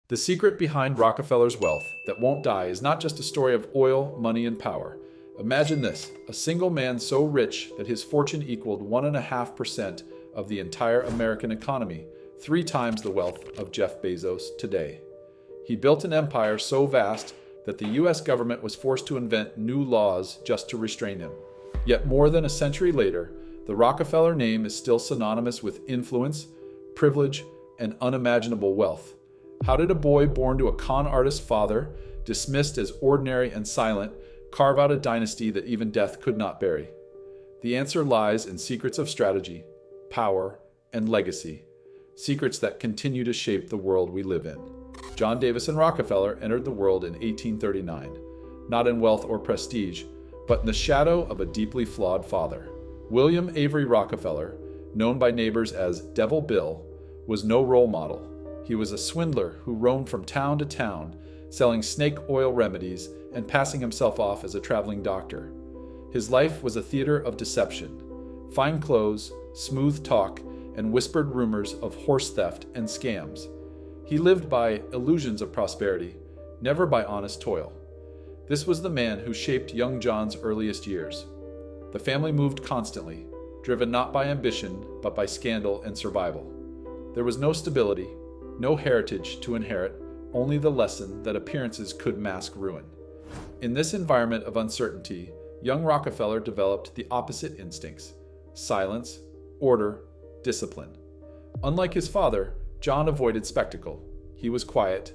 The secret behind Rockefeller's wealth that won't die is not just a story of oil, money, and power. Imagine this, a single man so rich that his fortune equaled 1.5% of the entire American economy, 3 times the wealth of Jeff Bezos today. He built an empire so vast that the US government was forced to invent new laws just to restrain him. Yet more than a century later, the Rockefeller name is still synonymous with influence, privilege, and unimaginable wealth. How did a boy born to a con artist father, dismissed as ordinary and silent, carve out a dynasty that even death could not bury? The answer lies in secrets of strategy, power, and legacy, secrets that continue to shape the world we live in. John Davison Rockefeller entered the world in 1839, not in wealth or prestige, but in the shadow of a deeply flawed father. William Avery Rockefeller, known by neighbors as Devil Bill, was no role model. He was a swindler who roamed from town to town, selling snake oil remedies and passing himself off as a traveling doctor. His life was a theater of deception, fine clothes, smooth talk, and whispered rumors of horse theft and scams. He lived by illusions of prosperity, never by honest toil. This was the man who shaped young John's earliest years. The family moved constantly, driven not by ambition, but by scandal and survival. There was no stability, no heritage to inherit, only the lesson that appearances could mask ruin. In this environment of uncertainty, young Rockefeller developed the opposite instincts: silence, order, discipline. Unlike his father, John avoided spectacle. He was quiet,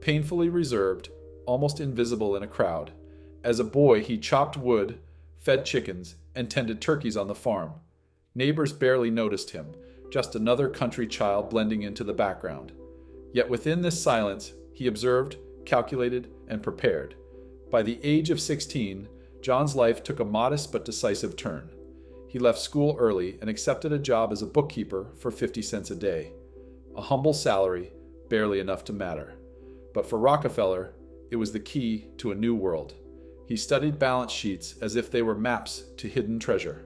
painfully reserved, almost invisible in a crowd. As a boy, he chopped wood, fed chickens, and tended turkeys on the farm. Neighbors barely noticed him, just another country child blending into the background. Yet within this silence, he observed, calculated, and prepared. By the age of 16, John's life took a modest but decisive turn. He left school early and accepted a job as a bookkeeper for 50 cents a day. A humble salary, barely enough to matter. But for Rockefeller, it was the key to a new world. He studied balance sheets as if they were maps to hidden treasure.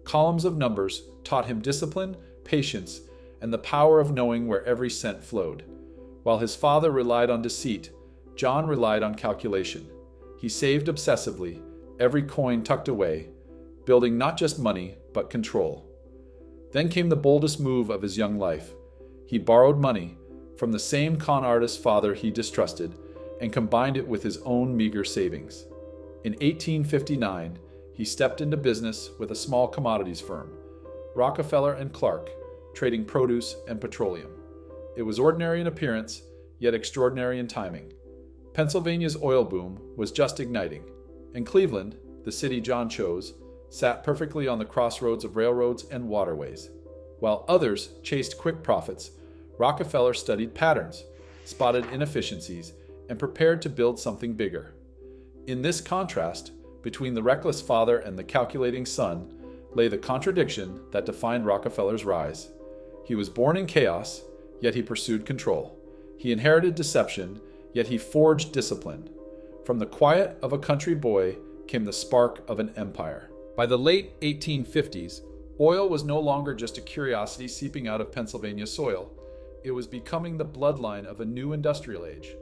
Columns of numbers taught him discipline, patience, and the power of knowing where every cent flowed. While his father relied on deceit, John relied on calculation. He saved obsessively, every coin tucked away, building not just money, but control. Then came the boldest move of his young life. He borrowed money from the same con artist father he distrusted and combined it with his own meager savings. In 1859, he stepped into business with a small commodities firm, Rockefeller and Clark, trading produce and petroleum. It was ordinary in appearance, yet extraordinary in timing. Pennsylvania's oil boom was just igniting, and Cleveland, the city John chose, sat perfectly on the crossroads of railroads and waterways. While others chased quick profits, Rockefeller studied patterns, spotted inefficiencies, and prepared to build something bigger. In this contrast, between the reckless father and the calculating son, lay the contradiction that defined Rockefeller's rise. He was born in chaos, yet he pursued control. He inherited deception, yet he forged discipline. From the quiet of a country boy came the spark of an empire. By the late 1850s, oil was no longer just a curiosity seeping out of Pennsylvania soil. It was becoming the bloodline of a new industrial age.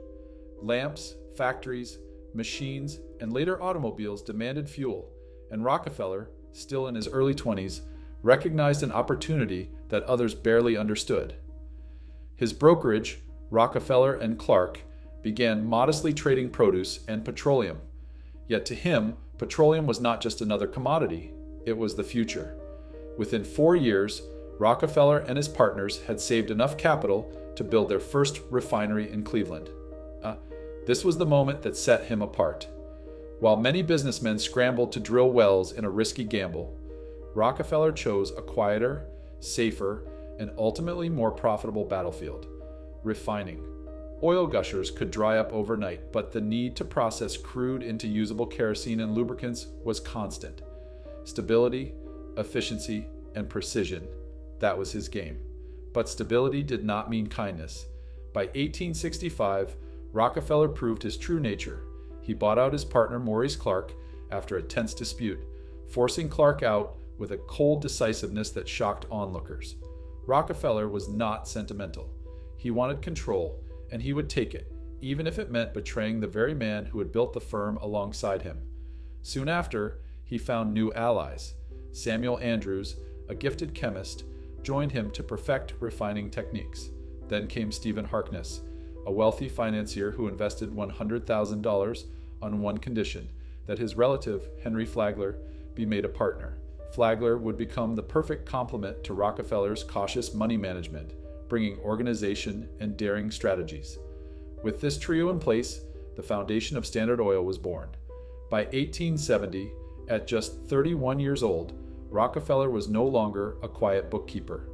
Lamps, factories, machines, and later automobiles demanded fuel, and Rockefeller, still in his early 20s, recognized an opportunity that others barely understood. His brokerage, Rockefeller and Clark, began modestly trading produce and petroleum. Yet to him, petroleum was not just another commodity, it was the future. Within 4 years, Rockefeller and his partners had saved enough capital to build their first refinery in Cleveland. This was the moment that set him apart. While many businessmen scrambled to drill wells in a risky gamble, Rockefeller chose a quieter, safer, and ultimately more profitable battlefield: refining. Oil gushers could dry up overnight, but the need to process crude into usable kerosene and lubricants was constant. Stability, efficiency, and precision, that was his game. But stability did not mean kindness. By 1865, Rockefeller proved his true nature. He bought out his partner Maurice Clark after a tense dispute, forcing Clark out with a cold decisiveness that shocked onlookers. Rockefeller was not sentimental. He wanted control, and he would take it, even if it meant betraying the very man who had built the firm alongside him. Soon after, he found new allies. Samuel Andrews, a gifted chemist, joined him to perfect refining techniques. Then came Stephen Harkness, a wealthy financier who invested $100,000 on one condition, that his relative, Henry Flagler, be made a partner. Flagler would become the perfect complement to Rockefeller's cautious money management, bringing organization and daring strategies. With this trio in place, the foundation of Standard Oil was born. By 1870, at just 31 years old, Rockefeller was no longer a quiet bookkeeper.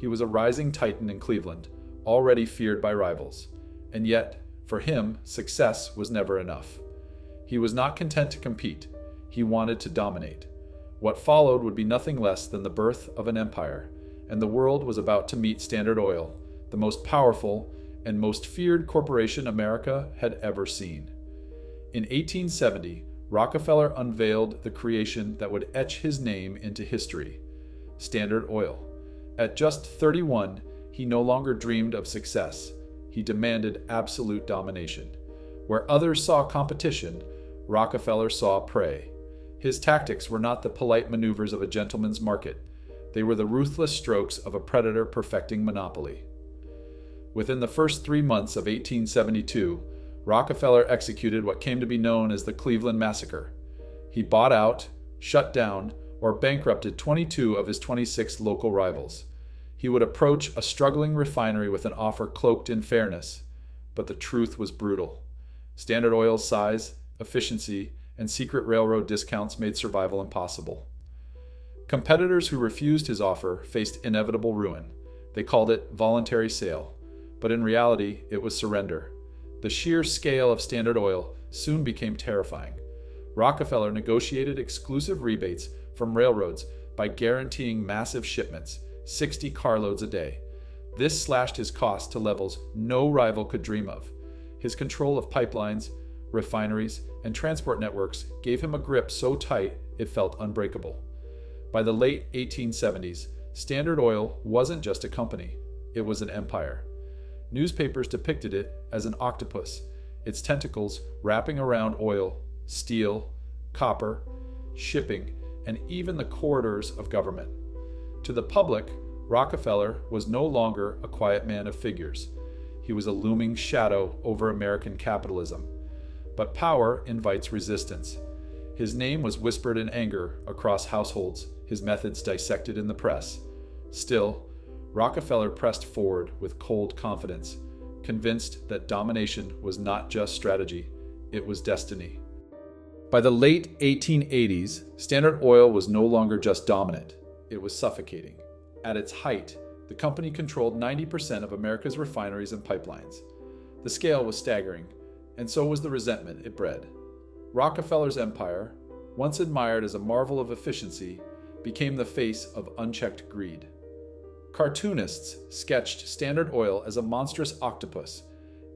He was a rising titan in Cleveland, already feared by rivals. And yet, for him, success was never enough. He was not content to compete. He wanted to dominate. What followed would be nothing less than the birth of an empire, and the world was about to meet Standard Oil, the most powerful and most feared corporation America had ever seen. In 1870, Rockefeller unveiled the creation that would etch his name into history: Standard Oil. At just 31, he no longer dreamed of success. He demanded absolute domination. Where others saw competition, Rockefeller saw prey. His tactics were not the polite maneuvers of a gentleman's market. They were the ruthless strokes of a predator perfecting monopoly. Within the first 3 months of 1872, Rockefeller executed what came to be known as the Cleveland Massacre. He bought out, shut down, or bankrupted 22 of his 26 local rivals. He would approach a struggling refinery with an offer cloaked in fairness, but the truth was brutal. Standard Oil's size, efficiency, and secret railroad discounts made survival impossible. Competitors who refused his offer faced inevitable ruin. They called it voluntary sale, but in reality, it was surrender. The sheer scale of Standard Oil soon became terrifying. Rockefeller negotiated exclusive rebates from railroads by guaranteeing massive shipments, 60 carloads a day. This slashed his costs to levels no rival could dream of. His control of pipelines, refineries, and transport networks gave him a grip so tight it felt unbreakable. By the late 1870s, Standard Oil wasn't just a company, it was an empire. Newspapers depicted it as an octopus, its tentacles wrapping around oil, steel, copper, shipping, and even the corridors of government. To the public, Rockefeller was no longer a quiet man of figures. He was a looming shadow over American capitalism. But power invites resistance. His name was whispered in anger across households, his methods dissected in the press. Still, Rockefeller pressed forward with cold confidence, convinced that domination was not just strategy, it was destiny. By the late 1880s, Standard Oil was no longer just dominant, it was suffocating. At its height, the company controlled 90% of America's refineries and pipelines. The scale was staggering, and so was the resentment it bred. Rockefeller's empire, once admired as a marvel of efficiency, became the face of unchecked greed. Cartoonists sketched Standard Oil as a monstrous octopus,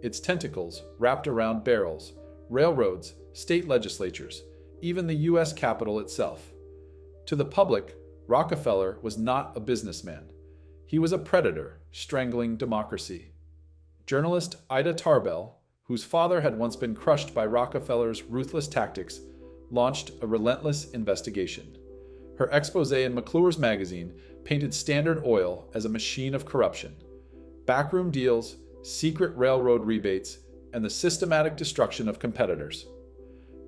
its tentacles wrapped around barrels, railroads, state legislatures, even the U.S. Capitol itself. To the public, Rockefeller was not a businessman. He was a predator, strangling democracy. Journalist Ida Tarbell, whose father had once been crushed by Rockefeller's ruthless tactics, launched a relentless investigation. Her expose in McClure's magazine painted Standard Oil as a machine of corruption. Backroom deals, secret railroad rebates, and the systematic destruction of competitors.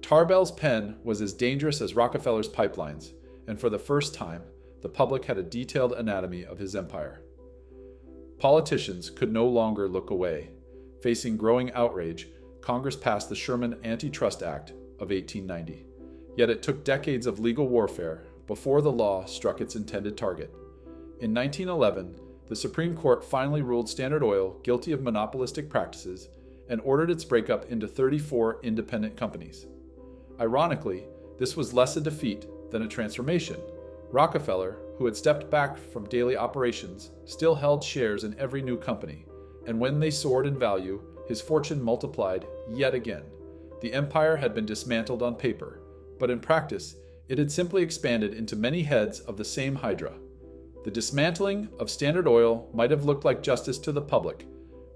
Tarbell's pen was as dangerous as Rockefeller's pipelines, and for the first time, the public had a detailed anatomy of his empire. Politicians could no longer look away. Facing growing outrage, Congress passed the Sherman Antitrust Act of 1890. Yet it took decades of legal warfare before the law struck its intended target. In 1911, the Supreme Court finally ruled Standard Oil guilty of monopolistic practices and ordered its breakup into 34 independent companies. Ironically, this was less a defeat than a transformation. Rockefeller, who had stepped back from daily operations, still held shares in every new company, and when they soared in value, his fortune multiplied yet again. The empire had been dismantled on paper, but in practice, it had simply expanded into many heads of the same hydra. The dismantling of Standard Oil might have looked like justice to the public,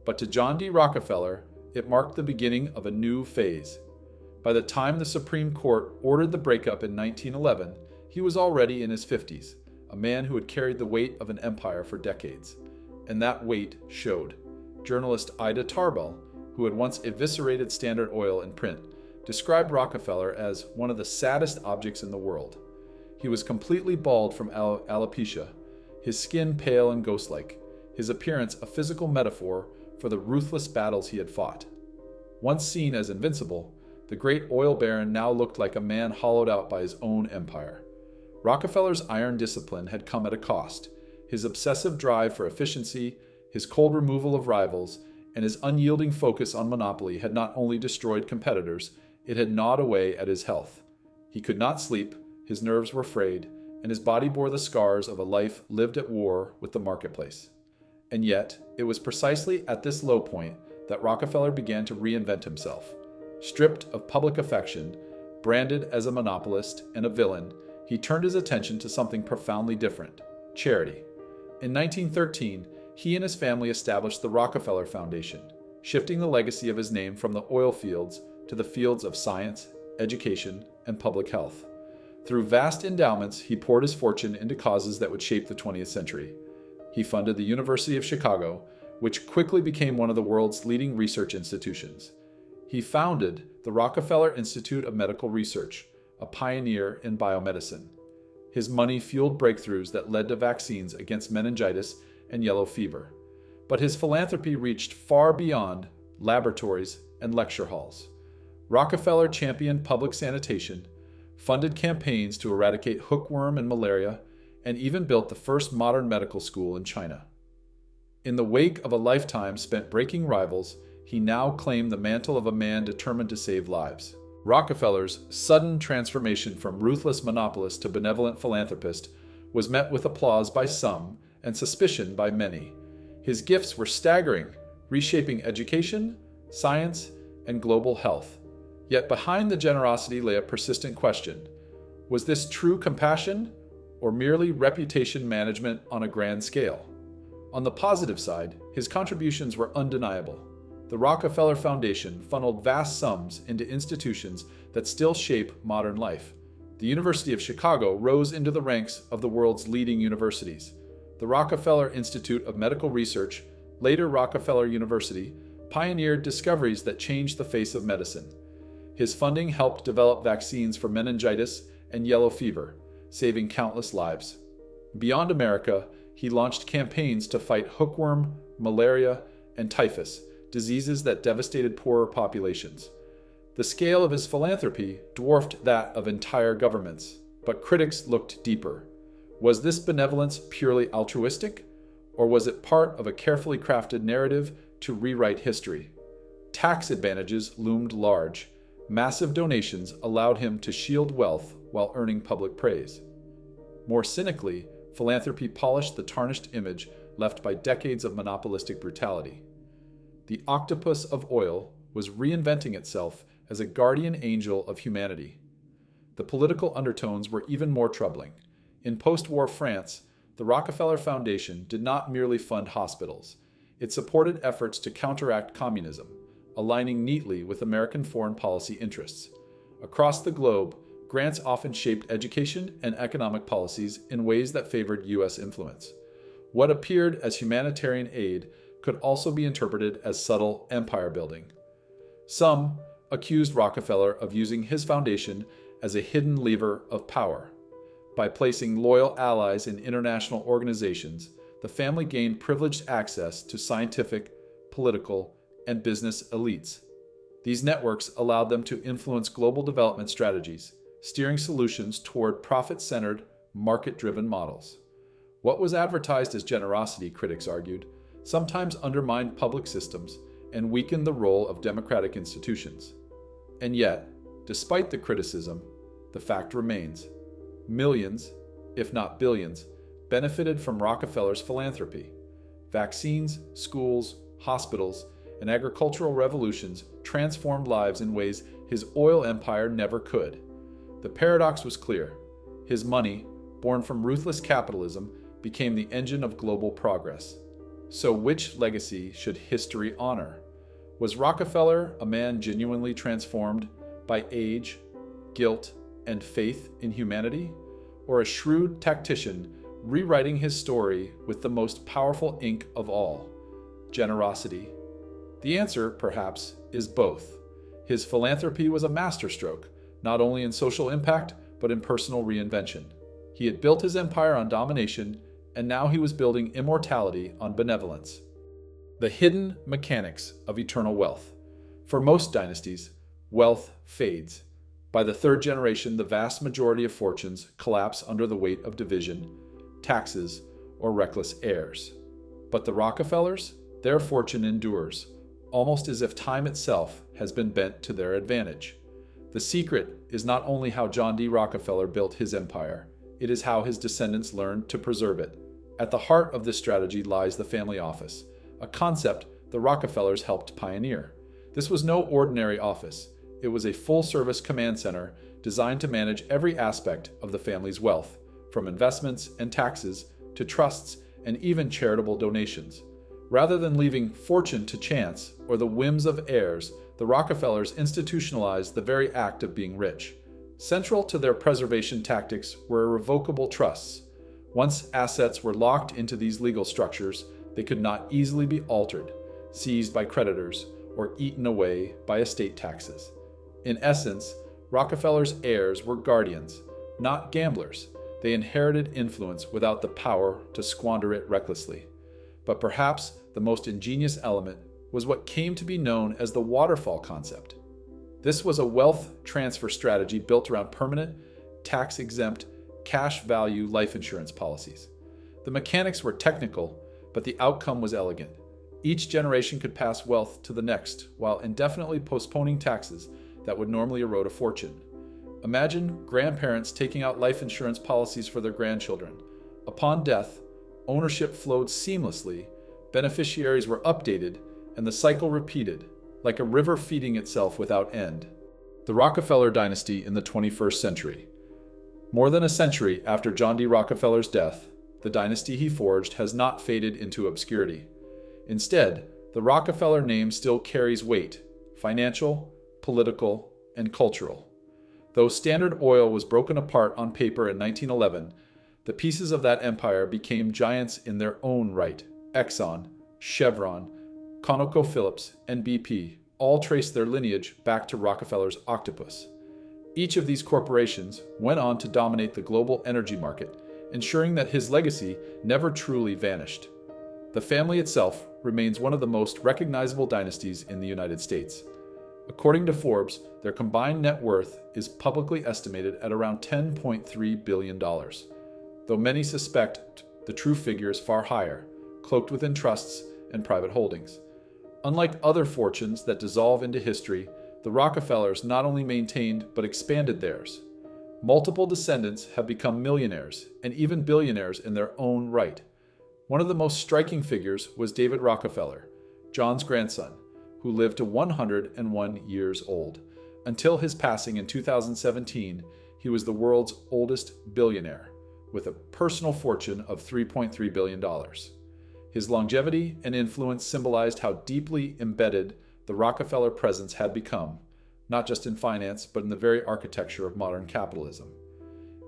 But to John D. Rockefeller, it marked the beginning of a new phase. By the time the Supreme Court ordered the breakup in 1911, he was already in his 50s, a man who had carried the weight of an empire for decades. And that weight showed. Journalist Ida Tarbell, who had once eviscerated Standard Oil in print, described Rockefeller as one of the saddest objects in the world. He was completely bald from alopecia, his skin pale and ghost-like, his appearance a physical metaphor for the ruthless battles he had fought. Once seen as invincible, the great oil baron now looked like a man hollowed out by his own empire. Rockefeller's iron discipline had come at a cost. His obsessive drive for efficiency, his cold removal of rivals, and his unyielding focus on monopoly had not only destroyed competitors, it had gnawed away at his health. He could not sleep, his nerves were frayed, and his body bore the scars of a life lived at war with the marketplace. And yet, it was precisely at this low point that Rockefeller began to reinvent himself. Stripped of public affection, branded as a monopolist and a villain, he turned his attention to something profoundly different: charity. In 1913, he and his family established the Rockefeller Foundation, shifting the legacy of his name from the oil fields to the fields of science, education, and public health. Through vast endowments, he poured his fortune into causes that would shape the 20th century. He funded the University of Chicago, which quickly became one of the world's leading research institutions. He founded the Rockefeller Institute of Medical Research, a pioneer in biomedicine. His money fueled breakthroughs that led to vaccines against meningitis and yellow fever. But his philanthropy reached far beyond laboratories and lecture halls. Rockefeller championed public sanitation, funded campaigns to eradicate hookworm and malaria, and even built the first modern medical school in China. In the wake of a lifetime spent breaking rivals, he now claimed the mantle of a man determined to save lives. Rockefeller's sudden transformation from ruthless monopolist to benevolent philanthropist was met with applause by some and suspicion by many. His gifts were staggering, reshaping education, science, and global health. Yet behind the generosity lay a persistent question: was this true compassion or merely reputation management on a grand scale? On the positive side, his contributions were undeniable. The Rockefeller Foundation funneled vast sums into institutions that still shape modern life. The University of Chicago rose into the ranks of the world's leading universities. The Rockefeller Institute of Medical Research, later Rockefeller University, pioneered discoveries that changed the face of medicine. His funding helped develop vaccines for meningitis and yellow fever, saving countless lives. Beyond America, he launched campaigns to fight hookworm, malaria, and typhus, diseases that devastated poorer populations. The scale of his philanthropy dwarfed that of entire governments, but critics looked deeper. Was this benevolence purely altruistic, or was it part of a carefully crafted narrative to rewrite history? Tax advantages loomed large. Massive donations allowed him to shield wealth while earning public praise. More cynically, philanthropy polished the tarnished image left by decades of monopolistic brutality. The octopus of oil was reinventing itself as a guardian angel of humanity. The political undertones were even more troubling. In post-war France, the Rockefeller Foundation did not merely fund hospitals. It supported efforts to counteract communism, aligning neatly with American foreign policy interests. Across the globe, grants often shaped education and economic policies in ways that favored U.S. influence. What appeared as humanitarian aid could also be interpreted as subtle empire building. Some accused Rockefeller of using his foundation as a hidden lever of power. By placing loyal allies in international organizations, the family gained privileged access to scientific, political, and business elites. These networks allowed them to influence global development strategies, steering solutions toward profit-centered, market-driven models. What was advertised as generosity, critics argued, sometimes undermined public systems and weakened the role of democratic institutions. And yet, despite the criticism, the fact remains. Millions, if not billions, benefited from Rockefeller's philanthropy. Vaccines, schools, hospitals, and agricultural revolutions transformed lives in ways his oil empire never could. The paradox was clear. His money, born from ruthless capitalism, became the engine of global progress. So, which legacy should history honor? Was Rockefeller a man genuinely transformed by age, guilt, and faith in humanity? Or a shrewd tactician rewriting his story with the most powerful ink of all, generosity? The answer, perhaps, is both. His philanthropy was a masterstroke, not only in social impact, but in personal reinvention. He had built his empire on domination, and now he was building immortality on benevolence. The hidden mechanics of eternal wealth. For most dynasties, wealth fades. By the third generation, the vast majority of fortunes collapse under the weight of division, taxes, or reckless heirs. But the Rockefellers, their fortune endures, almost as if time itself has been bent to their advantage. The secret is not only how John D. Rockefeller built his empire, it is how his descendants learned to preserve it. At the heart of this strategy lies the family office, a concept the Rockefellers helped pioneer. This was no ordinary office. It was a full-service command center designed to manage every aspect of the family's wealth, from investments and taxes to trusts and even charitable donations. Rather than leaving fortune to chance or the whims of heirs, the Rockefellers institutionalized the very act of being rich. Central to their preservation tactics were irrevocable trusts. Once assets were locked into these legal structures, they could not easily be altered, seized by creditors, or eaten away by estate taxes. In essence, Rockefeller's heirs were guardians, not gamblers. They inherited influence without the power to squander it recklessly. But perhaps the most ingenious element was what came to be known as the waterfall concept. This was a wealth transfer strategy built around permanent, tax-exempt, cash value life insurance policies. The mechanics were technical, but the outcome was elegant. Each generation could pass wealth to the next while indefinitely postponing taxes that would normally erode a fortune. Imagine grandparents taking out life insurance policies for their grandchildren. Upon death, ownership flowed seamlessly, beneficiaries were updated, and the cycle repeated, like a river feeding itself without end. The Rockefeller dynasty in the 21st century. More than a century after John D. Rockefeller's death, the dynasty he forged has not faded into obscurity. Instead, the Rockefeller name still carries weight, financial, political, and cultural. Though Standard Oil was broken apart on paper in 1911, the pieces of that empire became giants in their own right. Exxon, Chevron, ConocoPhillips, and BP all trace their lineage back to Rockefeller's octopus. Each of these corporations went on to dominate the global energy market, ensuring that his legacy never truly vanished. The family itself remains one of the most recognizable dynasties in the United States. According to Forbes, their combined net worth is publicly estimated at around $10.3 billion, though many suspect the true figure is far higher, cloaked within trusts and private holdings. Unlike other fortunes that dissolve into history, the Rockefellers not only maintained but expanded theirs. Multiple descendants have become millionaires and even billionaires in their own right. One of the most striking figures was David Rockefeller, John's grandson, who lived to 101 years old. Until his passing in 2017, he was the world's oldest billionaire, with a personal fortune of $3.3 billion. His longevity and influence symbolized how deeply embedded the Rockefeller presence had become, not just in finance, but in the very architecture of modern capitalism.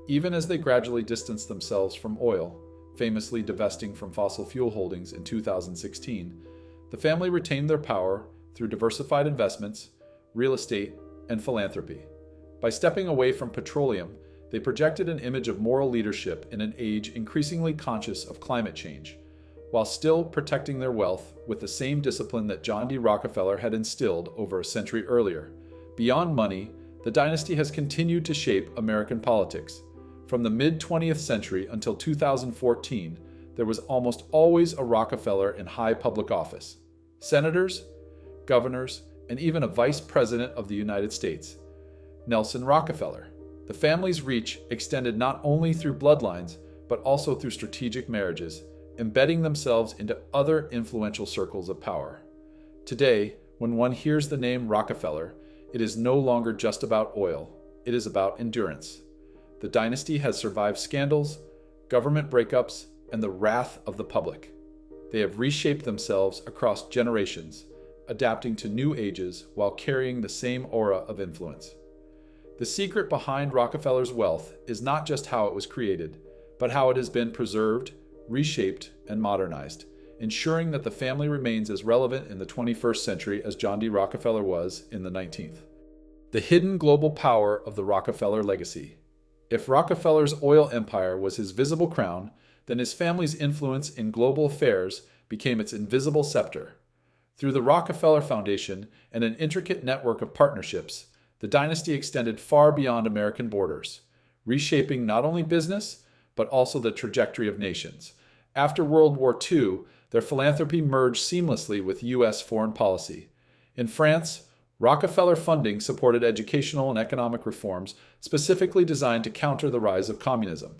Even as they gradually distanced themselves from oil, famously divesting from fossil fuel holdings in 2016, the family retained their power through diversified investments, real estate, and philanthropy. By stepping away from petroleum, they projected an image of moral leadership in an age increasingly conscious of climate change, while still protecting their wealth with the same discipline that John D. Rockefeller had instilled over a century earlier. Beyond money, the dynasty has continued to shape American politics. From the mid-20th century until 2014, there was almost always a Rockefeller in high public office. Senators, governors, and even a vice president of the United States. Nelson Rockefeller. The family's reach extended not only through bloodlines, but also through strategic marriages, embedding themselves into other influential circles of power. Today, when one hears the name Rockefeller, it is no longer just about oil, it is about endurance. The dynasty has survived scandals, government breakups, and the wrath of the public. they have reshaped themselves across generations, adapting to new ages while carrying the same aura of influence. The secret behind Rockefeller's wealth is not just how it was created, but how it has been preserved, reshaped, and modernized, ensuring that the family remains as relevant in the 21st century as John D. Rockefeller was in the 19th. The hidden global power of the Rockefeller legacy. If Rockefeller's oil empire was his visible crown, then his family's influence in global affairs became its invisible scepter. Through the Rockefeller Foundation and an intricate network of partnerships, the dynasty extended far beyond American borders, reshaping not only business, but also the trajectory of nations. After World War II, their philanthropy merged seamlessly with U.S. foreign policy. In France, Rockefeller funding supported educational and economic reforms specifically designed to counter the rise of communism.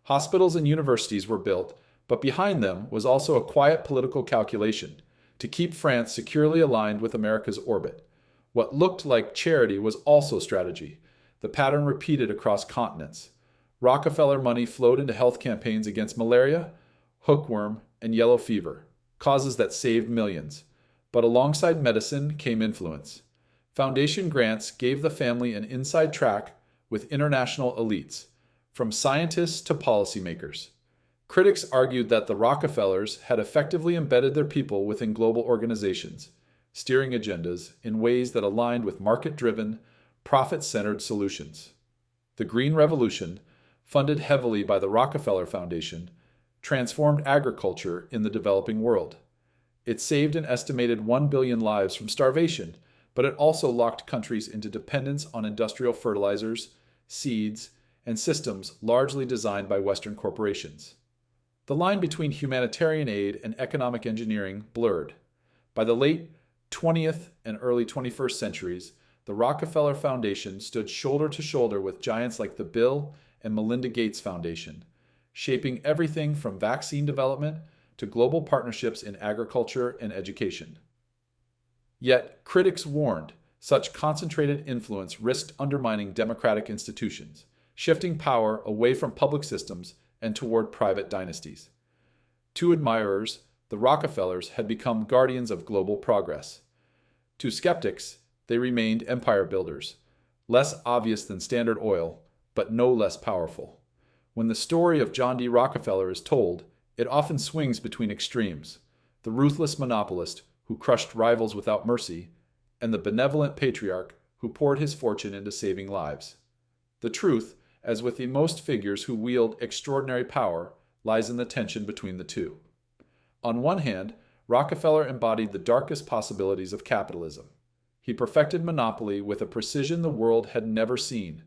Hospitals and universities were built, but behind them was also a quiet political calculation to keep France securely aligned with America's orbit. What looked like charity was also strategy, the pattern repeated across continents. Rockefeller money flowed into health campaigns against malaria, hookworm, and yellow fever, causes that saved millions. But alongside medicine came influence. Foundation grants gave the family an inside track with international elites, from scientists to policymakers. Critics argued that the Rockefellers had effectively embedded their people within global organizations, steering agendas in ways that aligned with market-driven, profit-centered solutions. The Green Revolution, funded heavily by the Rockefeller Foundation, transformed agriculture in the developing world. It saved an estimated 1 billion lives from starvation, but it also locked countries into dependence on industrial fertilizers, seeds, and systems largely designed by Western corporations. The line between humanitarian aid and economic engineering blurred. By the late 20th and early 21st centuries, the Rockefeller Foundation stood shoulder to shoulder with giants like the Bill and Melinda Gates Foundation, shaping everything from vaccine development to global partnerships in agriculture and education. Yet, critics warned such concentrated influence risked undermining democratic institutions, shifting power away from public systems and toward private dynasties. To admirers, the Rockefellers had become guardians of global progress. To skeptics, they remained empire builders, less obvious than Standard Oil, but no less powerful. When the story of John D. Rockefeller is told, it often swings between extremes: the ruthless monopolist who crushed rivals without mercy, and the benevolent patriarch who poured his fortune into saving lives. The truth, as with the most figures who wield extraordinary power, lies in the tension between the two. On one hand, Rockefeller embodied the darkest possibilities of capitalism. He perfected monopoly with a precision the world had never seen,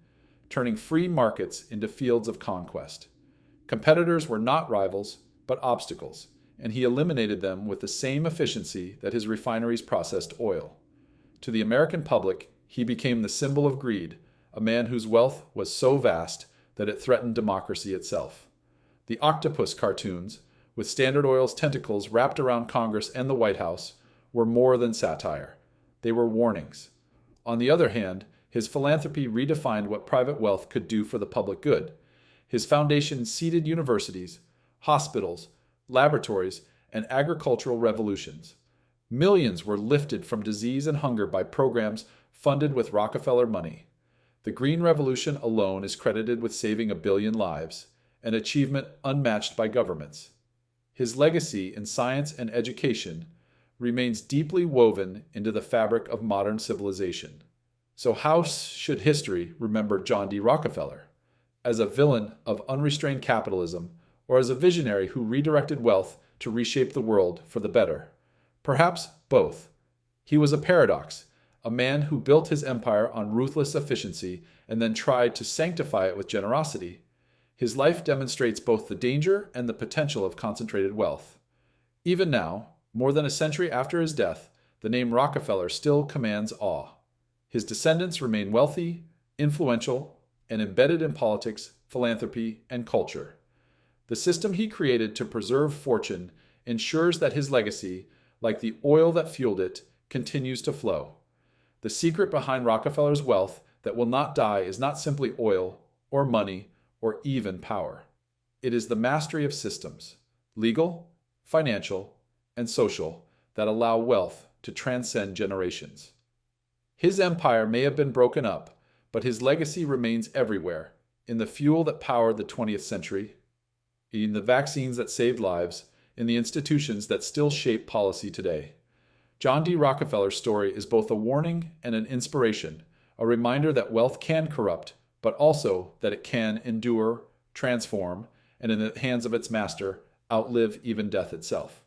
turning free markets into fields of conquest. Competitors were not rivals, but obstacles, and he eliminated them with the same efficiency that his refineries processed oil. To the American public, he became the symbol of greed, a man whose wealth was so vast that it threatened democracy itself. The octopus cartoons, with Standard Oil's tentacles wrapped around Congress and the White House, were more than satire. They were warnings. On the other hand, his philanthropy redefined what private wealth could do for the public good. His foundation seeded universities, hospitals, laboratories, and agricultural revolutions. Millions were lifted from disease and hunger by programs funded with Rockefeller money. The Green Revolution alone is credited with saving 1 billion lives, an achievement unmatched by governments. His legacy in science and education remains deeply woven into the fabric of modern civilization. So how should history remember John D. Rockefeller? As a villain of unrestrained capitalism, or as a visionary who redirected wealth to reshape the world for the better? Perhaps both. He was a paradox, a man who built his empire on ruthless efficiency and then tried to sanctify it with generosity. His life demonstrates both the danger and the potential of concentrated wealth. Even now, more than a century after his death, the name Rockefeller still commands awe. His descendants remain wealthy, influential, and embedded in politics, philanthropy, and culture. The system he created to preserve fortune ensures that his legacy, like the oil that fueled it, continues to flow. The secret behind Rockefeller's wealth that will not die is not simply oil, or money, or even power. It is the mastery of systems: legal, financial, and social that allow wealth to transcend generations. His empire may have been broken up, but his legacy remains everywhere, in the fuel that powered the 20th century, in the vaccines that saved lives, in the institutions that still shape policy today. John D. Rockefeller's story is both a warning and an inspiration, a reminder that wealth can corrupt, but also that it can endure, transform, and in the hands of its master, outlive even death itself.